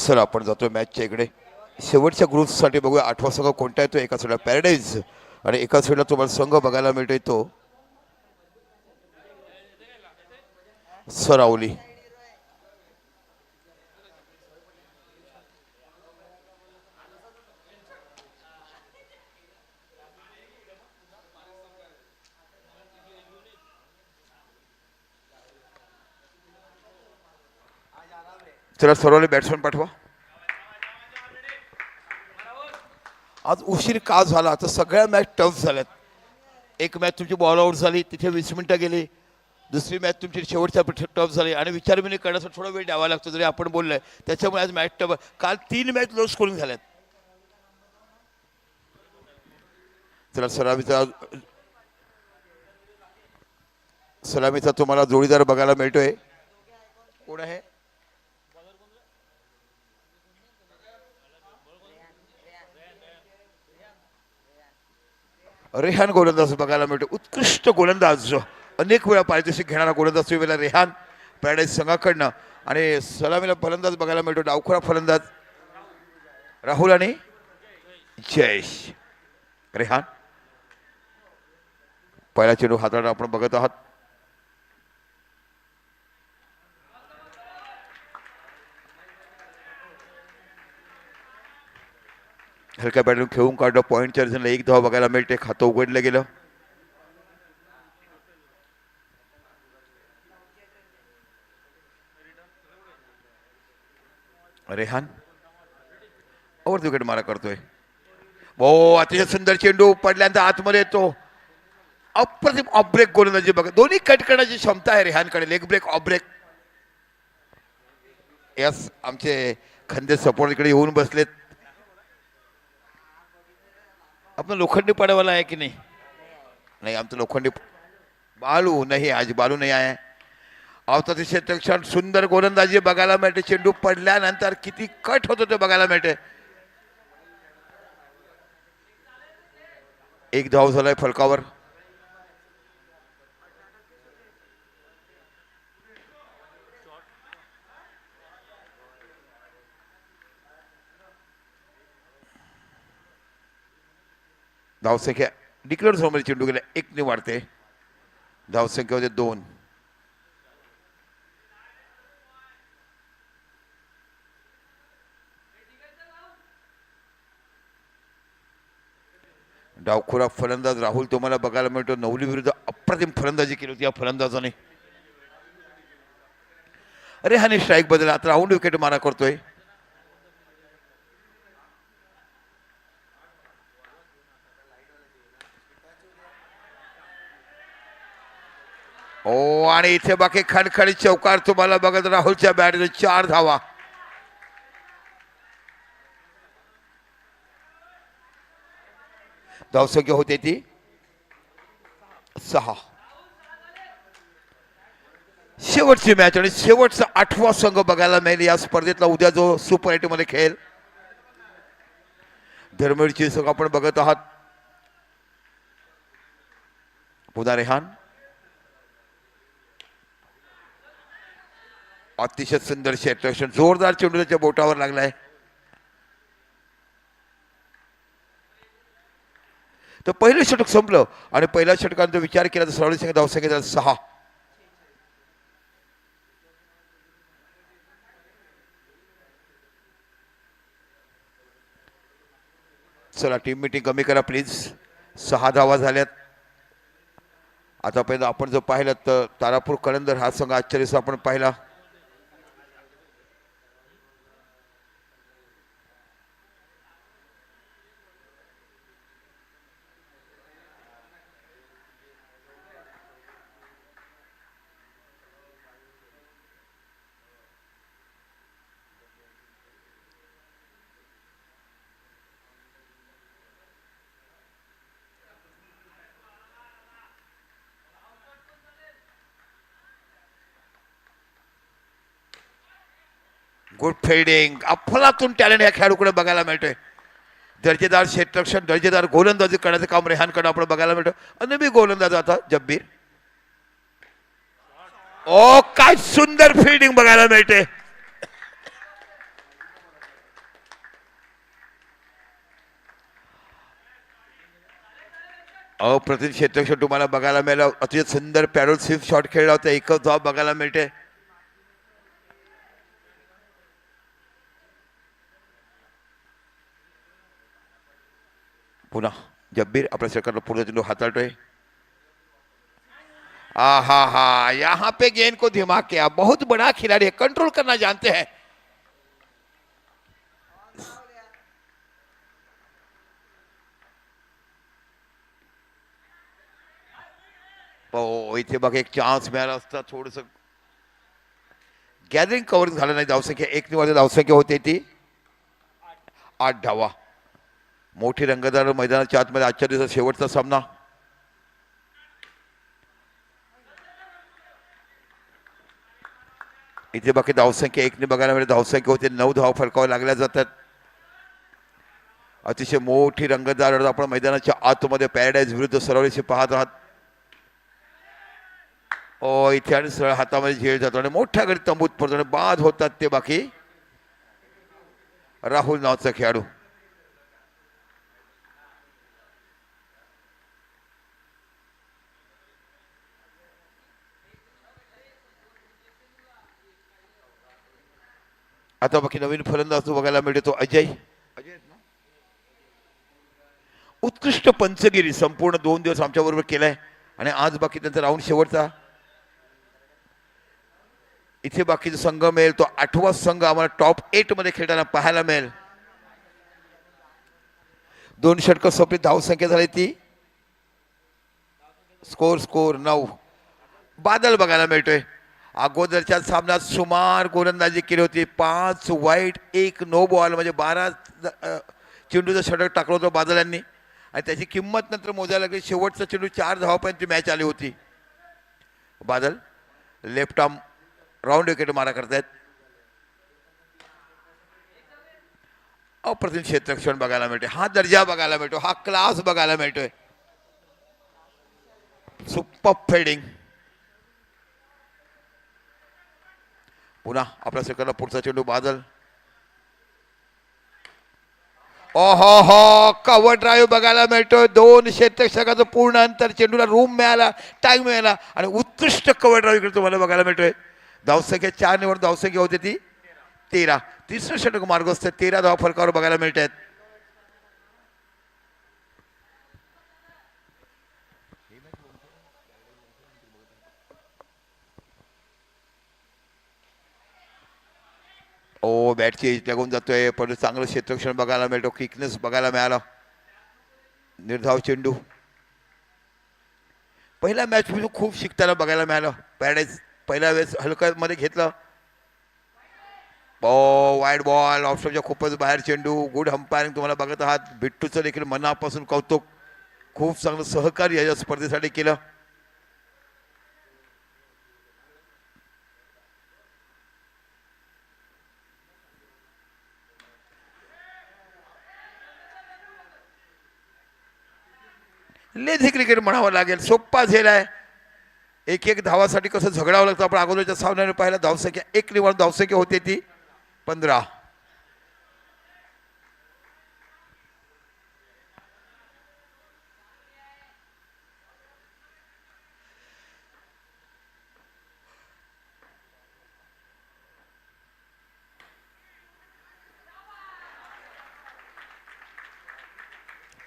Sir आपण जातो मॅचच्या इकडे शेवटच्या ग्रुपसाठी बघूया 8वा संघ कोणता येतो. एका साईडला पॅराडाईज आणि एका साईडला तुम्हाला संघ बघायला मिळतोय तो सरावली. चला सरावली बॅट्समॅन पाठवा. आज उशीर का झाला तर सगळ्या मॅच टफ झाल्यात. एक मॅच तुमची बॉल आउट झाली तिथे 20 मिनिटं गेली. दुसरी मॅच तुमची शेवटच्या टफ झाली आणि विचारविनिमय करण्यासाठी थोडा वेळ द्यावा लागतो जरी आपण बोललोय. त्याच्यामुळे आज मॅच टफ. काल 3 मॅच लो स्कोरिंग झाल्यात. चला सलामीचा तुम्हाला जोडीदार बघायला मिळतोय. कोण आहे? रेहान गोलंदाज बघायला मिळतो. उत्कृष्ट गोलंदाज अनेक वेळा पारितोषिक घेणारा गोलंदाज वेळेला रेहान पॅराडाईज संघाकडनं. आणि सलामीला फलंदाज बघायला मिळतो डावखुरा फलंदाज राहुल आणि जयेश. रेहान पहिला चेंडू हाताळा आपण बघत आहात. हलक्या बॅटून खेळून काढलं. पॉईंटच्या रिझनला 1 धाव बघायला मिळते. खातं उघडलं गेलं. रेहान ओव्हर विकेट मारा करतोय. हो अतिशय सुंदर चेंडू पडल्यानंतर आतमध्ये येतो. अप्रतिम ऑफ ब्रेक गोलंदाजी बघा. दोन्ही कट करण्याची क्षमता आहे रेहानकडे. Leg break off break. Yes आमचे खंदे सपोर्ट इकडे येऊन बसलेत. आपण लोखंडी पाड्यावाला आहे की नाही? नाही आमचं लोखंडी बालू नाही. आज बालू नाही आहे. अतिशय क्षण सुंदर गोलंदाजी बघायला मिळते. चेंडू पडल्यानंतर किती कट होतो ते बघायला मिळते. 1 धाव झालाय फलकावर. धावसंख्या डिक्लेअर झोनमध्ये चेंडू गेला 1 ने वाढते. धावसंख्या होते 2. डावखुरा फलंदाज राहुल तुम्हाला बघायला मिळतो. नवली विरुद्ध अप्रतिम फलंदाजी केली होती या फलंदाजाने. अरे हा स्ट्राईक बदल. आता राऊंड विकेट मारा करतोय. ओ आणि इथे बाकी खणखणी चौकार तुम्हाला बघत राहुलच्या बॅटने 4 धावा. धावसंख्या होते ती 6. शेवटची मॅच आणि शेवटचा 8वा संघ बघायला मिळेल या स्पर्धेतला उद्या जो सुपर 8 मध्ये खेळेल. धर्मवीरची संघ आपण बघत आहात. पुन्हा रेहान अतिशय सुंदर क्षेत्ररक्षण. जोरदार चेंडू त्याच्या बोटावर लागलाय. तर पहिलं षटक संपलं आणि पहिल्या षटकांचा विचार केला तर सरावली संघ धावसंख्या 6. चला टीम मीटिंग कमी करा प्लीज. 6 धावा झाल्यात. आतापर्यंत आपण जर पाहिलं तर तारापूर कलंदर हा संघ आश्चर्य आपण पाहिला. Good fielding. अफलातून टॅलेंट या खेळाडूकडे बघायला मिळतोय. दर्जेदार क्षेत्ररक्षण दर्जेदार गोलंदाजी करण्याचं काम रेहानकडे आपण बघायला मिळतं. अनबी गोलंदाज आता जब्बीर. ओ काय सुंदर फिल्डिंग बघायला मिळते. अप्रतिम क्षेत्रक्षण तुम्हाला बघायला मिळालं. अतिशय सुंदर पॅरोल स्विफ्ट शॉट खेळला होता. एकच धाव बघायला मिळते. पुन्हा जब्बीर आपल्या सरकारला पूर्ण चेंडू हाताळतोय. हा हा, यहाँ पे गेंद को धीमा किया. बहुत बड़ा खिलाड़ी है, कंट्रोल करना जानते हैं. इथे बघ एक चान्स मिळाला असता. थोडस गॅदरिंग कव्हर झालं नाही. धावसंख्या 1 निवड धावसंख्या होते ती 8 धावा. मोठी रंगतदार मैदानाच्या आतमध्ये आजच्या दिवसात शेवटचा सामना. इथे बाकी धावसंख्या 1 ने बघायला मिळते. धावसंख्या होते 9 धावा फरकावर लागल्या जातात. अतिशय मोठी रंगतदार आपण मैदानाच्या आतमध्ये पॅराडाईज विरुद्ध सरवळीशी पाहत आहात. इथे आणि सरळ हातामध्ये झेल जातो आणि मोठ्या गडी तंबूत पडतो आणि बाद होतात ते बाकी राहुल नावाचा खेळाडू. आता बाकी नवीन फलंदाज बघायला मिळतो अजय. उत्कृष्ट पंचगिरी संपूर्ण 2 दिवस आमच्या बरोबर केलाय आणि आज बाकी त्यांचा राऊंड शेवटचा. इथे बाकीचा संघ मिळेल तो 8वा संघ आम्हाला टॉप 8 मध्ये खेळताना पाहायला मिळेल. 2 षटक सोपली. धावसंख्या झाली ती स्कोर 9. बादल बघायला मिळतोय. अगोदरच्या सामन्यात सुमार गोलंदाजी केली होती. 5 वाईट 1 नो बॉल म्हणजे 12 चेंडूचं षटक टाकलं होतं बादल यांनी आणि त्याची किंमत नंतर मोजायला लागली. शेवटचा चेंडू 4 धावापर्यंत मॅच आली होती. Badal left arm round wicket मारा करतायत. अप्रतिम क्षेत्रक्षण बघायला मिळते. हा दर्जा बघायला मिळतो. हा क्लास बघायला मिळतोय. Super fading. पुन्हा आपल्या सरकारला पुढचा चेंडू बादल. ओहो, कव्हर ड्राईव्ह बघायला मिळतोय. 2 क्षेत्ररक्षकाचं पूर्ण अंतर. चेंडूला रूम मिळाला, टाइम मिळाला आणि उत्कृष्ट कव्हर ड्राईव्ह इकडे तुम्हाला बघायला मिळतोय. धावसंख्या 4 निवड धावसंख्या होती ती 13. तिसरं षटक मार्गस्थ 13 धावा फरकावर बघायला मिळत आहेत. बॅटची एज लागून जातोय. पण चांगलं क्षेत्ररक्षण बघायला मिळतो. क्विकनेस बघायला मिळाला. निर्धाव चेंडू. पहिल्या मॅच मध्ये खूप शिकताना बघायला मिळालं. पॅराडाईज पहिल्या वेळेस हलक्यामध्ये घेतलं. वाईड बॉल ऑफस्टॉपच्या खूपच बाहेर चेंडू. गुड अंपायरिंग तुम्हाला बघत आहात. बिट्टूचं देखील मनापासून कौतुक. खूप चांगलं सहकार्य या स्पर्धेसाठी केलं. लेझी क्रिकेट म्हणावं लागेल. सोप्पा झेल आहे. 1-1 धावासाठी कसं झगडावं लागतं. आपण अगोदरच्या सामन्याने पाहिला. धावसंख्या 1 निवड धावसंख्या होते ती 15.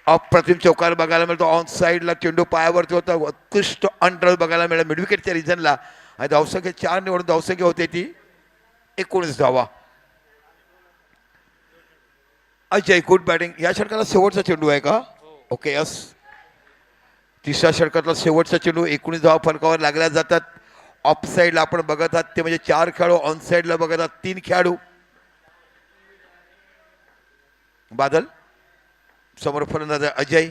अप्रतिम चौकार बघायला मिळतो. ऑन साईडला चेंडू पायावरती होता. उत्कृष्ट अंडर बघायला मिळाला मिडविकेटच्या रिझनला आणि धावसंख्या 4 निवड धावसंख्या होते ती 19 धावा. Ajay good batting. या षटकाला शेवटचा चेंडू आहे का? Okay yes. तिसऱ्या षटकातला शेवटचा चेंडू 19 धावा फलकावर लागल्या जातात. ऑफ साईडला आपण बघत आहात ते म्हणजे 4 खेळाडू. ऑन साईडला बघत आहात 3 खेळाडू. बादल समोर फलंदाज अजय.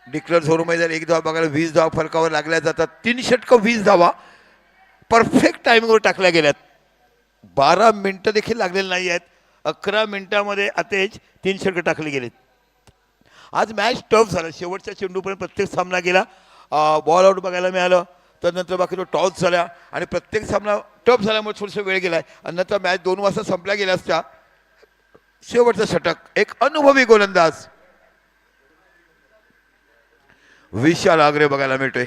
डिक्लेअर झोन मैदान 1 धावा बघायला 20 धावा फलकावर लागल्या जातात. 3 षटकं 20 धावा परफेक्ट टायमिंगवर टाकल्या गेल्यात. 12 मिनिटं देखील लागलेली नाही आहेत. 11 मिनिटामध्ये अतेच 3 षटकं टाकले गेलेत. आज मॅच टफ झाला. शेवटच्या चेंडूपर्यंत प्रत्येक सामना गेला. बॉल आउट बघायला मिळालं. त्यानंतर बाकी तो टॉस झाला आणि प्रत्येक सामना टफ झाल्यामुळे थोडंसं वेळ गेलाय. आणि नंतर मॅच 2 वाजता संपल्या गेल्या असत्या. शेवटचं षटक एक अनुभवी गोलंदाज विशाल आगरे बघायला मिळतोय.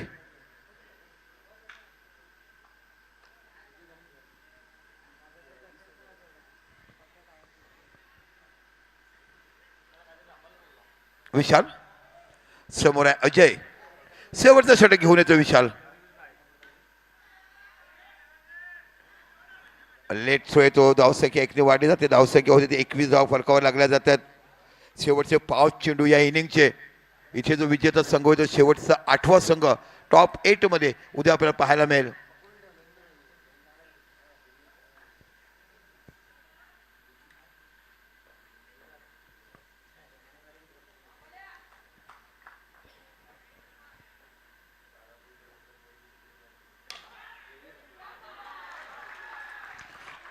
विशाल समोर आहे अजय, शेवटचा षटक घेऊन येतो विशाल. लेट थ्रो येतो, धावसंख्या एकने वाढली जाते, धावसंख्या होते 21 धाव फरकावर लागल्या जातात. शेवटचे 5 चेंडू या इनिंगचे. इथे जो विजेता संघ होतो शेवटचा 8वा संघ टॉप 8 मध्ये उद्या आपल्याला पाहायला मिळेल.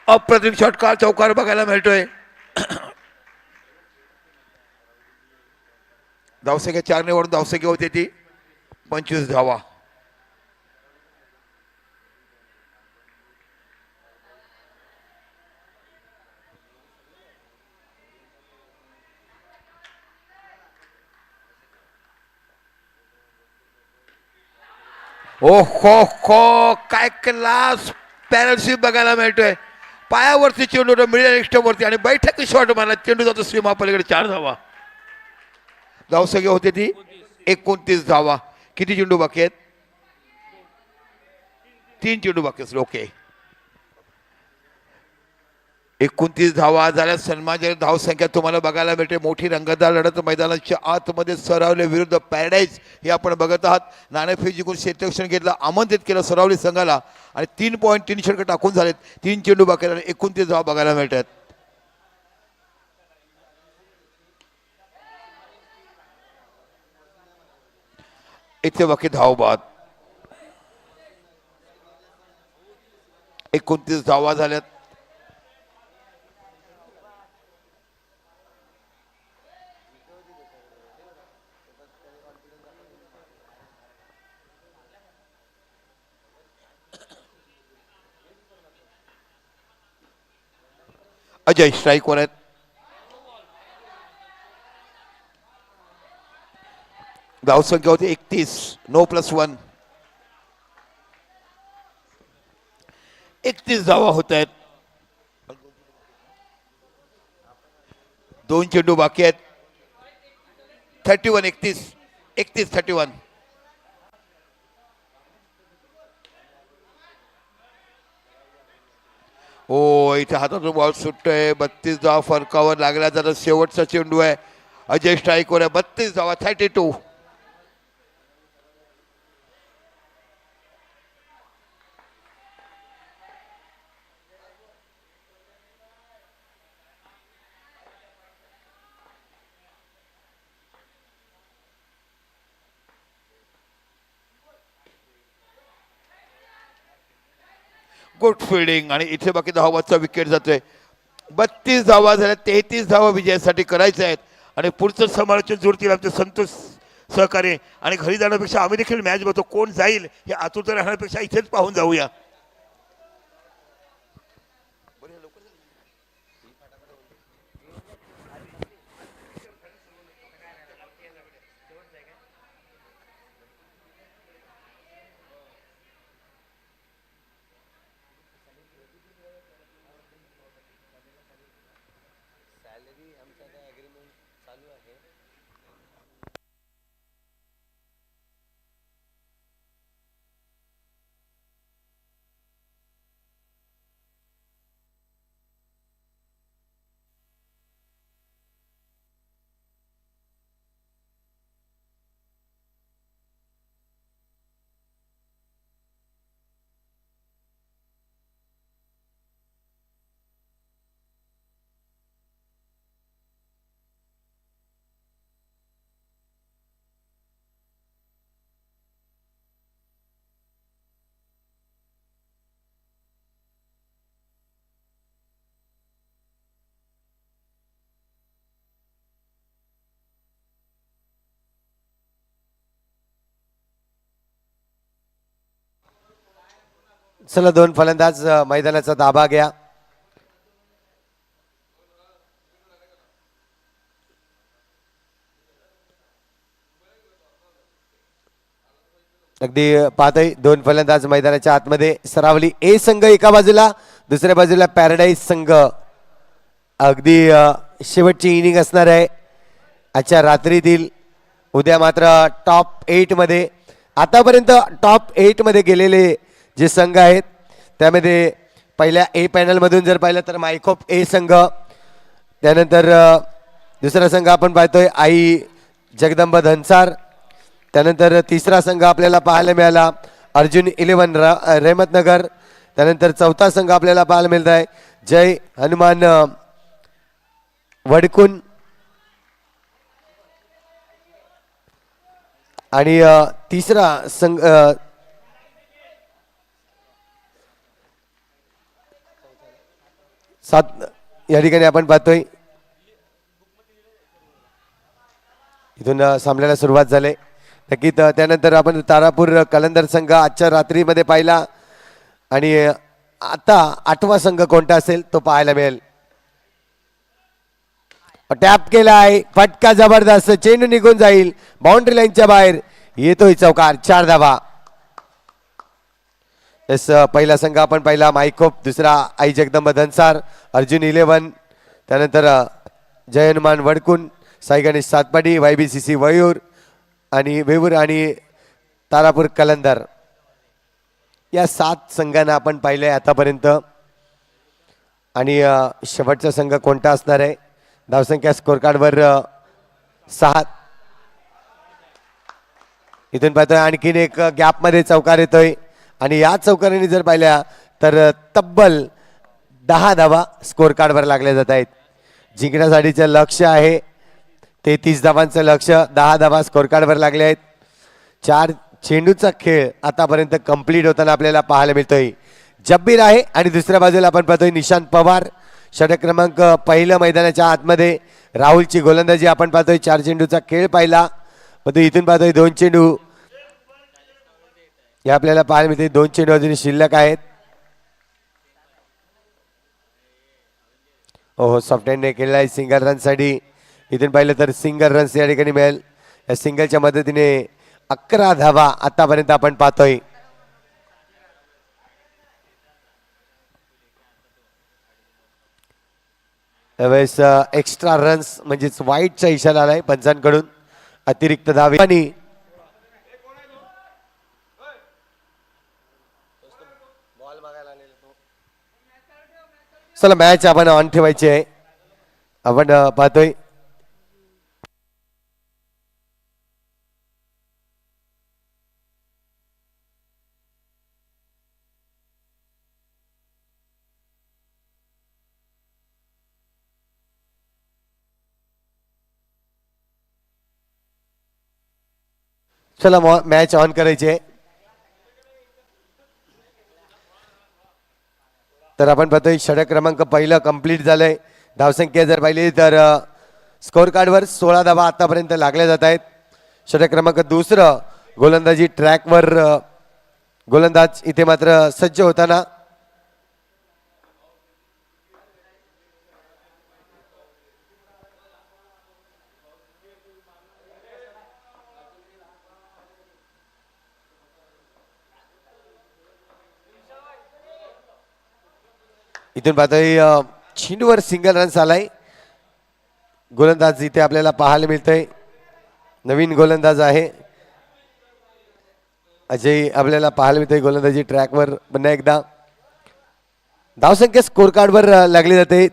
अप्रतिम षटकार चौकार बघायला मिळतोय. धावसंख्या 4 वरून धावसंख्या होते ती 25 धावा. ओ हो काय क्लास पॅरलशिप बघायला मिळतोय. पायावरती चेंडू मिडल एक्स्ट्रावरती आणि बैठकी शॉट मारला, चेंडू जातो सीमा पलीकडे. 4 धावा. धावसंख्या होते ती 29 धावा. किती चेंडू बाकी आहेत? 3 चेंडू बाकी असतील. ओके 29 धावा झाल्या. सन्मानजनक धावसंख्या तुम्हाला बघायला मिळते. मोठी रंगतदार लढत मैदानाच्या आतमध्ये सरावले विरुद्ध पॅराडाईज हे आपण बघत आहात. नाणेफेक जिंकून क्षेत्ररक्षण घेतलं, आमंत्रित केलं सरावली संघाला आणि 3.3 षटकं टाकून झालेत. 3 चेंडू बाकी आणि 29 धावा बघायला मिळतात. इथे बाकी धाव बाद. 29 धावा झाल्यात. अजय स्ट्राईकवर आहेत. धावसंख्या होती 31. 9+1 31 धावा होत आहेत. 2 चेंडू बाकी आहेत. 31 31 31. हो इथे हातातून बॉल सुटतोय. 32 धावा फरकावर लागल्या जातात. शेवटचा चेंडू आहे. अजय स्ट्राईकवर आहे. 32 धावा 32. गुड फिल्डिंग आणि इथे बाकी धावाचा विकेट जातोय. 32 धावा झाल्या. 33 धावा विजयासाठी करायच्या आहेत आणि पुढचं समालोचन जोडतील आमचे संतोष सहकारी. आणि घरी जाण्यापेक्षा आम्ही देखील मॅच बघतो, कोण जाईल हे आतुरता राहण्यापेक्षा इथेच पाहून जाऊया. चला 2 फलंदाज मैदानाचा ताबा घ्या. अगदी पाहतोय दोन फलंदाज मैदानाच्या आतमध्ये सरावली. ए संघ एका बाजूला, दुसऱ्या बाजूला पॅराडाईज संघ. अगदी शेवटची इनिंग असणार आहे आजच्या रात्रीतील. उद्या मात्र टॉप 8 मध्ये, आतापर्यंत टॉप 8 मध्ये गेलेले जे संघ आहेत त्यामध्ये पहिल्या ए पॅनल मधून जर पाहिलं तर मायकोप ए संघ, त्यानंतर दुसरा संघ आपण पाहतोय आई जगदंब धनसार, त्यानंतर तिसरा संघ आपल्याला पाहायला मिळाला अर्जुन 11 रहमतनगर, त्यानंतर चौथा संघ आपल्याला पाहायला मिळत आहे जय हनुमान वडकुन, आणि तिसरा संघ सात या ठिकाणी आपण पाहतोय. इथून सामन्याला सुरुवात झाली नक्कीच. त्यानंतर आपण तारापूर कलंदर संघ आजच्या रात्रीमध्ये पाहिला, आणि आता 8वा संघ कोणता असेल तो पाहायला मिळेल. टॅप केला आहे, फटका जबरदस्त, चेंडू निघून जाईल बाउंड्री लाईनच्या बाहेर, येतोय चौकार, 4 धावा. यस, पहिला संघ आपण पाहिला मायकोप, दुसरा आई जगदंब धनसार, अर्जुन 11, त्यानंतर जय हनुमान वडकुन, साई गणेश सातपाडी, YBCC वयूर आणि वेवूर आणि तारापूर कलंदर. या 7 संघांना आपण पाहिलंय आतापर्यंत. आणि शेवटचा संघ कोणता असणार आहे? धावसंख्या स्कोर कार्डवर 6. इथून पाहतोय आणखीन एक गॅपमध्ये चौकार येतोय, आणि या चौकारांनी जर पाहिल्या तर तब्बल 10 धावा स्कोर कार्डवर लागल्या जात आहेत. जिंकण्यासाठीचं लक्ष्य आहे 33 धावांचं लक्ष्य, 10 धावा स्कोर कार्डवर लागले आहेत. 4 चेंडूचा खेळ आतापर्यंत कंप्लीट होताना आपल्याला पाहायला मिळतोय. जब्बीर आहे आणि दुसऱ्या बाजूला आपण पाहतोय निशांत पवार. षटक क्रमांक पहिलं मैदानाच्या आतमध्ये राहुलची गोलंदाजी आपण पाहतोय. 4 चेंडूचा खेळ पाहिला, पण इथून पाहतोय 2 चेंडू या आपल्याला पाहायला मिळते. 2 चेंडू अजून शिल्लक आहेत. हो, सॉफ्ट हँडने केलेला आहे सिंगल रनसाठी. इथून पाहिलं तर सिंगल रन्स या ठिकाणी मिळेल. या सिंगलच्या मदतीने 11 धावा आतापर्यंत आपण पाहतोय. त्यावेळेस एक्स्ट्रा रन्स म्हणजेच वाईटचा इशारा आलाय पंचांकडून, अतिरिक्त धावे. आणि चला मॅच आपण ऑन ठेवायची आहे. आपण पाहतोय चला मॅच ऑन करायची आहे. तर आपण पाहतोय षटक क्रमांक पहिलं कंप्लीट झालंय. धावसंख्या जर पाहिली तर स्कोर कार्डवर 16 धावा आतापर्यंत लागल्या जात आहेत. षटक क्रमांक दुसरं गोलंदाजी ट्रॅकवर गोलंदाज इथे मात्र सज्ज होताना. इथून पाहतोय चेंडूवर सिंगल रन्स आलाय. गोलंदाज इथे आपल्याला पाहायला मिळतंय, नवीन गोलंदाज आहे अजय आपल्याला पाहायला मिळतंय गोलंदाजी ट्रॅकवर. पुन्हा एकदा धावसंख्या स्कोर कार्डवर लागली जाते.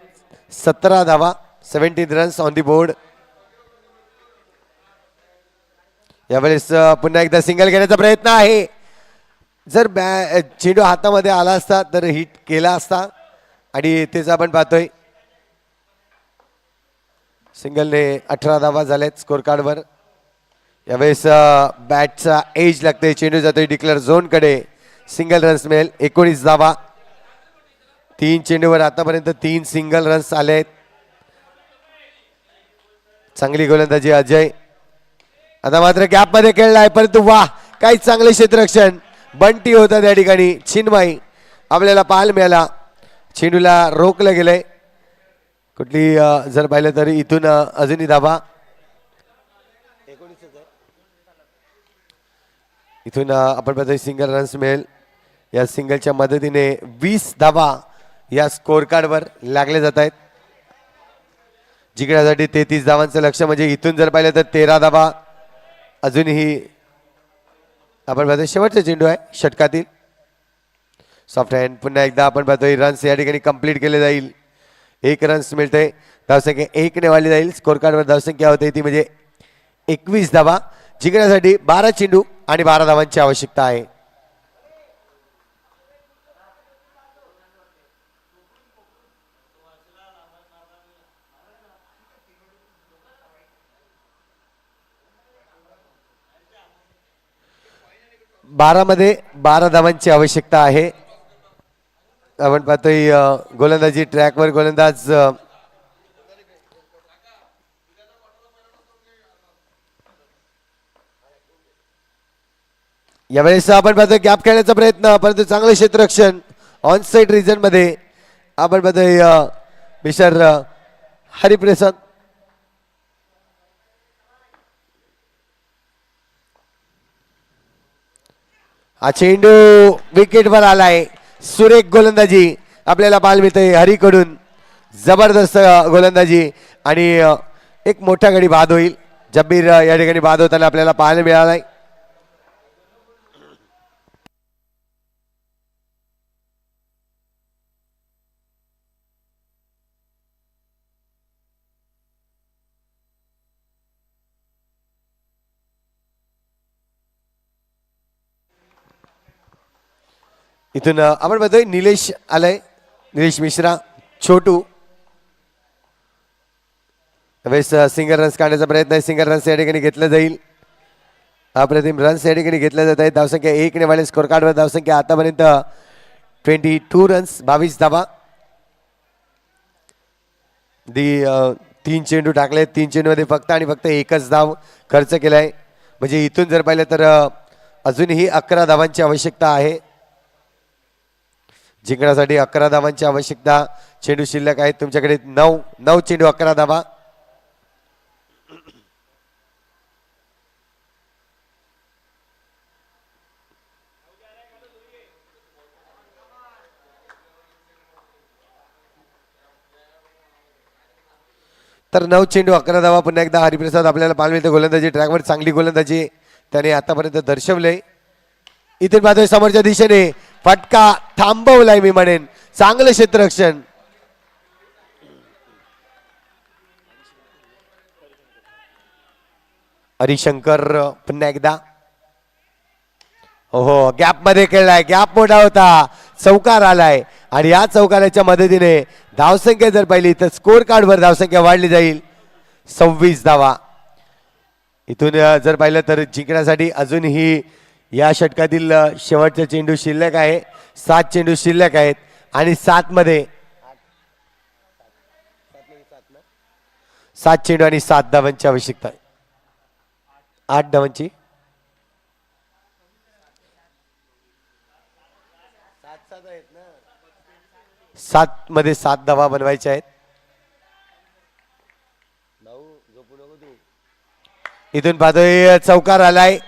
17 धावा, 17 रन्स ऑन दी बोर्ड. यावेळेस पुन्हा एकदा सिंगल घेण्याचा प्रयत्न आहे. जर चेंडू हातामध्ये आला असता तर हिट केला असता, आणि तेच आपण पाहतोय सिंगलने 18 धावा झाल्यात स्कोर कार्डवर. यावेळेस बॅटचा एज लागते, चेंडू जातोय डिक्लेअर झोनकडे. सिंगल रन्स मिळेल. 19 धावा. 3 चेंडूवर आतापर्यंत 3 सिंगल रन्स आले आहेत. चांगली गोलंदाजी अजय. आता मात्र गॅप मध्ये खेळलाय, परंतु वाह काही चांगले क्षेत्ररक्षण. बंटी होता त्या ठिकाणी. चिन्मय आपल्याला पाहायला मिळाला. चेंडूला रोखलं गेलंय. कुठली जर पाहिलं तर इथून अजूनही धावा. इथून आपण पाहतोय सिंगल रन्स मिळेल. या सिंगलच्या मदतीने 20 धावा या स्कोर कार्डवर लागले जात आहेत. जिंकण्यासाठी 33 धावांचं लक्ष, म्हणजे इथून जर पाहिलं तर 13 धावा. अजूनही आपण पाहतोय शेवटचा चेंडू आहे षटकातील. सॉफ्ट हँड पुन्हा एकदा आपण पाहतोय रन्स या ठिकाणी कंप्लीट केले जाईल. 1 रन्स मिळते. धावसंख्या 1 ने वाढली जाईल. स्कोर कार्डवर धावसंख्या होते ती म्हणजे 21 धावा. जिंकण्यासाठी 12 चेंडू आणि 12 धावांची आवश्यकता आहे. मध्ये 12 धावांची आवश्यकता आहे. आपण पाहतोय गोलंदाजी ट्रॅकवर गोलंदाज यावेळेस आपण पाहतोय गॅप खेळण्याचा प्रयत्न, परंतु चांगलं क्षेत्ररक्षण ऑन साइड रिजन मध्ये आपण पाहतोय मिस्टर हरिप्रसाद. हा चेंडू विकेटवर आलाय. सुरेख गोलंदाजी आपल्याला पाहायला मिळते हरीकडून. जबरदस्त गोलंदाजी आणि एक मोठा गडी बाद होईल. जब्बीर या ठिकाणी बाद होताना आपल्याला पाहायला मिळालाय. इथून आपण बघतोय निलेश आलाय. निलेश मिश्रा छोटू. वेळेस सिंगल रन्स काढण्याचा प्रयत्न आहे. सिंगल रन्स या ठिकाणी घेतलं जाईल. अप्रतिम रन्स या ठिकाणी घेतल्या जात आहेत. धावसंख्या 1 ने वाढेल. स्कोर कार्डवर धावसंख्या आतापर्यंत 22 रन्स 22 धावा. 3 चेंडू टाकले. 3 चेंडूमध्ये फक्त आणि फक्त 1च धाव खर्च केलाय. म्हणजे इथून जर पाहिलं तर अजूनही 11 धावांची आवश्यकता आहे. जिंकण्यासाठी 11 धावांची आवश्यकता. चेंडू शिल्लक आहेत तुमच्याकडे 9 चेंडू 11 धावा. तर 9 चेंडू 11 धावा. पुन्हा एकदा हरिप्रसाद आपल्याला पाहायला मिळते. गोलंदाजी ट्रॅकवर चांगली गोलंदाजी त्याने आतापर्यंत दर्शवले. इथून पाहतोय समोरच्या दिशेने फटका थांबवलाय मी म्हणेन. चांगलं क्षेत्ररक्षण. हरिशंकर पुन्हा एकदा. हो गॅप मध्ये खेळलाय. गॅप मोठा होता. चौकार आलाय आणि या चौकाराच्या मदतीने धावसंख्या जर पाहिली तर स्कोर कार्डवर धावसंख्या वाढली जाईल. 26 धावा. इथून जर पाहिलं तर जिंकण्यासाठी अजूनही या षटकातील शेवटचा चेंडू शिल्लक आहे. 7 चेंडू शिल्लक आहेत आणि 7 मध्ये 7 चेंडू आणि 7 धावांची आवश्यकता आहे. 8 धावांची. 7 मध्ये 7 धावा बनवायच्या आहेत. इथून पाहतोय चौकार आलाय.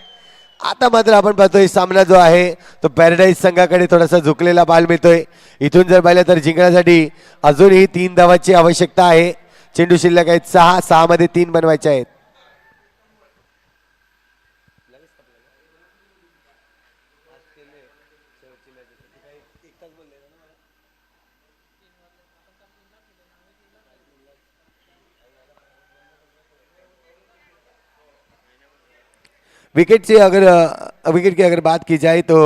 आता मात्र आपण पाहतोय सामना जो आहे तो पॅराडाईज संघाकडे थोडासा झुकलेला पाहायला मिळतोय. इथून जर पाहिलं तर जिंकण्यासाठी अजूनही 3 धावांची आवश्यकता आहे. चेंडू शिल्लक आहेत 6 मध्ये 3 बनवायचे आहेत. विकेट की अगर बात की जाए तो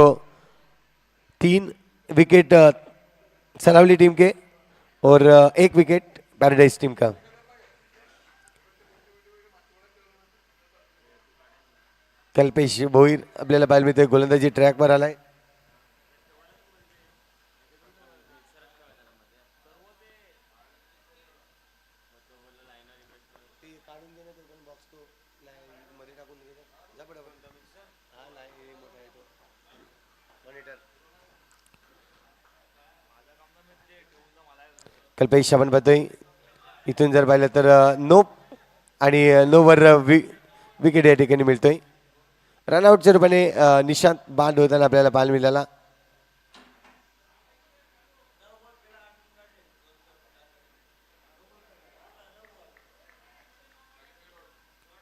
3 विकेट सरावली टीम के और 1 विकेट पैराडाइज टीम का. कल्पेश भोईर आपल्याला पाहायला मिळतोय. गोलंदाजी ट्रॅकवर आलाय. कल्पेश आपण पाहतोय. इथून जर पाहिलं तर नो आणि नो वर विकेट या ठिकाणी मिळतोय. रनआउटच्या रूपाने निशांत बांध होताना आपल्याला पाहायला मिळाला.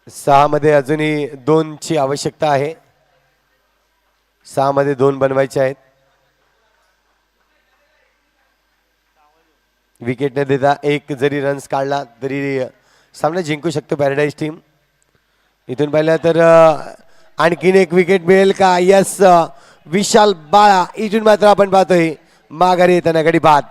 सहा मध्ये अजूनही 2ची आवश्यकता आहे. 6 मध्ये 2 बनवायचे आहेत. विकेट न देता एक जरी रन्स काढला तरी सामना जिंकू शकतो पॅराडाईज टीम. इथून पाहिलं तर आणखीन एक विकेट मिळेल का? यस, विशाल बाळा इथून मात्र आपण पाहतोय माघारी येताना गडी बाद.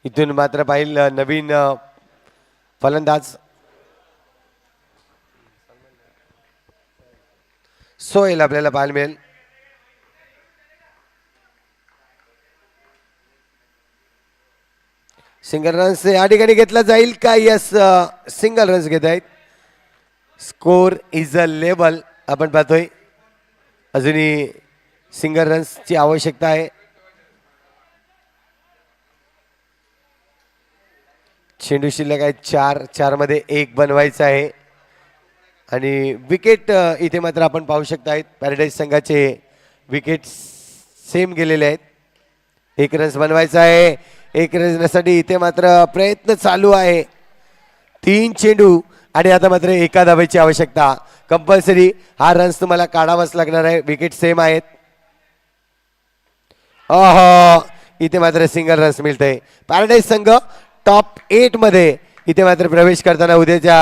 इथून मात्र पाहिलं नवीन फलंदाज सोहेल आपल्याला पाहायला मिळेल. सिंगल रन्स या ठिकाणी घेतला जाईल का? यस, सिंगल रन्स घेत आहेत. स्कोर इज अ लेवल आपण पाहतोय. अजूनही सिंगल रन्सची आवश्यकता आहे. चेंडू शिल्लक आहे 4 मध्ये 1 बनवायचा आहे. आणि विकेट इथे मात्र आपण पाहू शकता पॅराडाईज संघाचे विकेट सेम गेलेले आहेत. 1 रन्स बनवायचा आहे. 1 रन्ससाठी इथे मात्र प्रयत्न चालू आहे. 3 चेंडू आणि आता मात्र एका धावेची आवश्यकता. कंपल्सरी हा रन्स तुम्हाला काढावाच लागणार आहे. विकेट सेम आहेत. इथे मात्र सिंगल रन्स मिळतंय. पॅराडाईज संघ टॉप 8 मध्ये इथे मात्र प्रवेश करताना उद्याच्या